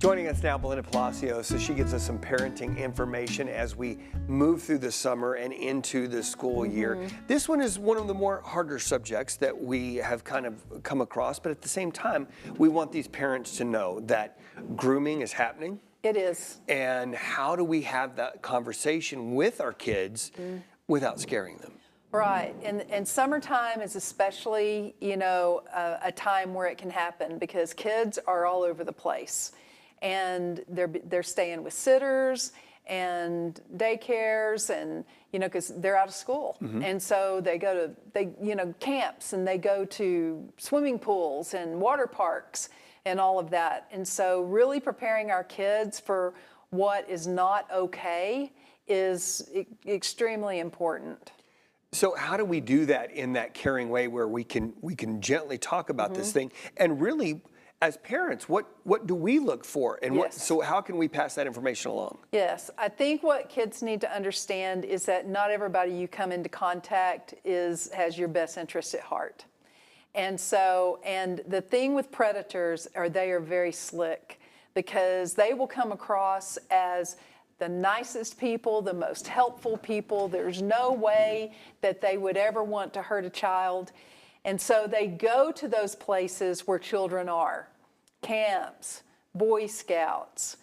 Joining us now, Belinda Palacios, so she gives us some parenting information as we move through the summer and into the school year. This one is one of the more harder subjects that we have kind of come across, but at the same time, we want these parents to know that grooming is happening. It is. And how do we have that conversation with our kids without scaring them? Right, and summertime is especially, a time where it can happen because kids are all over the place. And they're staying with sitters and daycares and, because they're out of school. And so they go to, camps and they go to swimming pools and water parks and all of that. And so really preparing our kids for what is not okay is extremely important. So how do we do that in that caring way where we can gently talk about this thing and really, as parents, what do we look for, and so how can we pass that information along? Yes, I think what kids need to understand is that not everybody you come into contact has your best interest at heart. And the thing with predators they are very slick because they will come across as the nicest people, the most helpful people. There's no way that they would ever want to hurt a child. And so they go to those places where children are. Camps, Boy Scouts,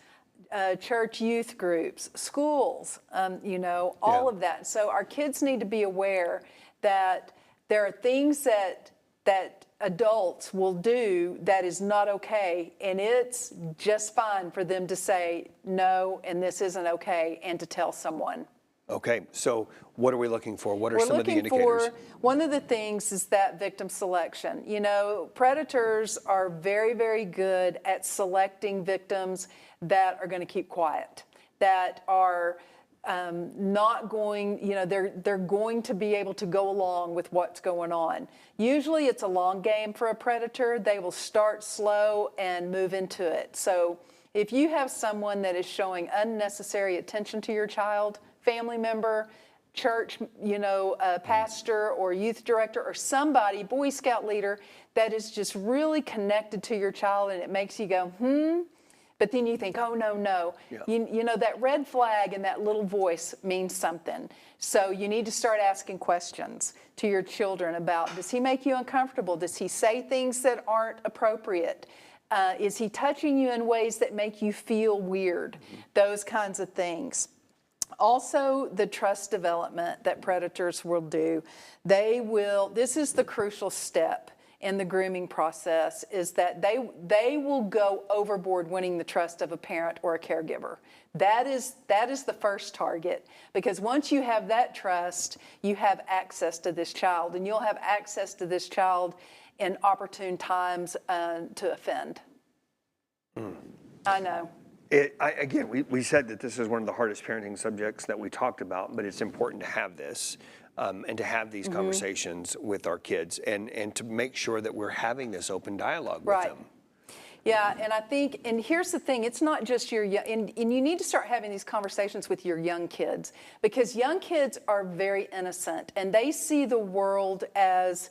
church youth groups, schools, all of that. So our kids need to be aware that there are things that adults will do that is not okay, and it's just fine for them to say no, and this isn't okay, and to tell someone. Okay, so what are we looking for? What are some of the indicators? One of the things is that victim selection. Predators are very, very good at selecting victims that are going to keep quiet, that are not going, they're going to be able to go along with what's going on. Usually it's a long game for a predator. They will start slow and move into it. So if you have someone that is showing unnecessary attention to your child, family member, church, pastor or youth director or somebody, Boy Scout leader, that is just really connected to your child and it makes you go, but then you think, oh, no. Yeah. That red flag and that little voice means something. So you need to start asking questions to your children about, does he make you uncomfortable? Does he say things that aren't appropriate? Is he touching you in ways that make you feel weird? Those kinds of things. Also, the trust development that predators will do. This is the crucial step in the grooming process, is that they will go overboard winning the trust of a parent or a caregiver. That is the first target, because once you have that trust, you have access to this child, and you'll have access to this child in opportune times to offend. I know. Again, we said that this is one of the hardest parenting subjects that we talked about, but it's important to have this and to have these conversations with our kids and to make sure that we're having this open dialogue with them. Yeah, and I think, and here's the thing, it's not just your young, and you need to start having these conversations with your young kids, because young kids are very innocent and they see the world as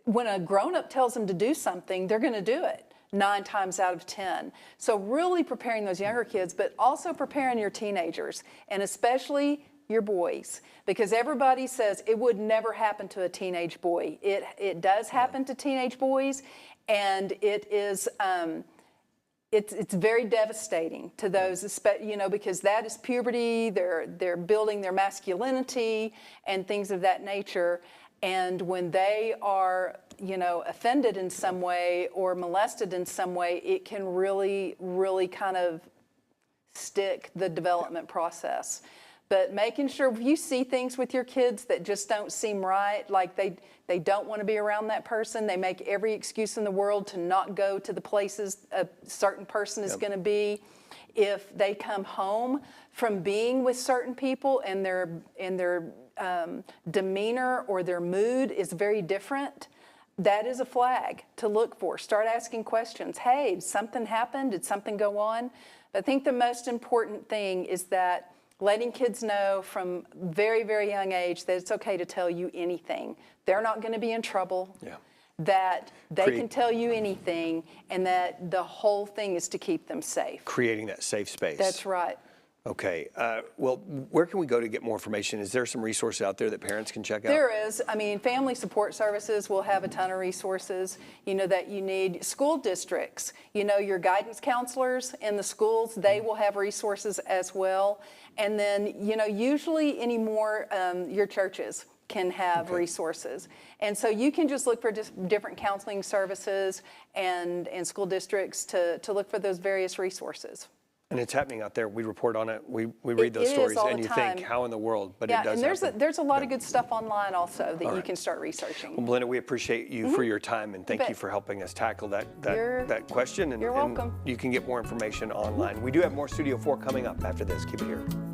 when a grown-up tells them to do something, they're going to do it. 9 times out of 10. So really preparing those younger kids, but also preparing your teenagers, and especially your boys, because everybody says it would never happen to a teenage boy. It does happen to teenage boys, and it is it's very devastating to those, because that is puberty. They're building their masculinity and things of that nature. And when they are, offended in some way or molested in some way, it can really, really kind of stick the development process. But making sure if you see things with your kids that just don't seem right, like they don't want to be around that person, they make every excuse in the world to not go to the places a certain person is going to be. If they come home from being with certain people and their demeanor or their mood is very different, that is a flag to look for. Start asking questions. Hey, did something happen? Did something go on? I think the most important thing is that letting kids know from very, very young age that it's okay to tell you anything. They're not going to be in trouble. Yeah. that they can tell you anything, and that the whole thing is to keep them safe. Creating that safe space. That's right. Okay. Well, where can we go to get more information? Is there some resources out there that parents can check out? There is. I mean, Family Support Services will have a ton of resources, that you need. School districts, your guidance counselors in the schools, they will have resources as well. And then, usually anymore, your churches can have resources. And so you can just look for different counseling services and school districts to look for those various resources. And it's happening out there. We report on it. We read those stories, and you think, how in the world? But it does happen. And there's a lot of good stuff online also that you can start researching. Well, Belinda, we appreciate you for your time, and thank you for helping us tackle that question. You're welcome. And you can get more information online. We do have more Studio 4 coming up after this. Keep it here.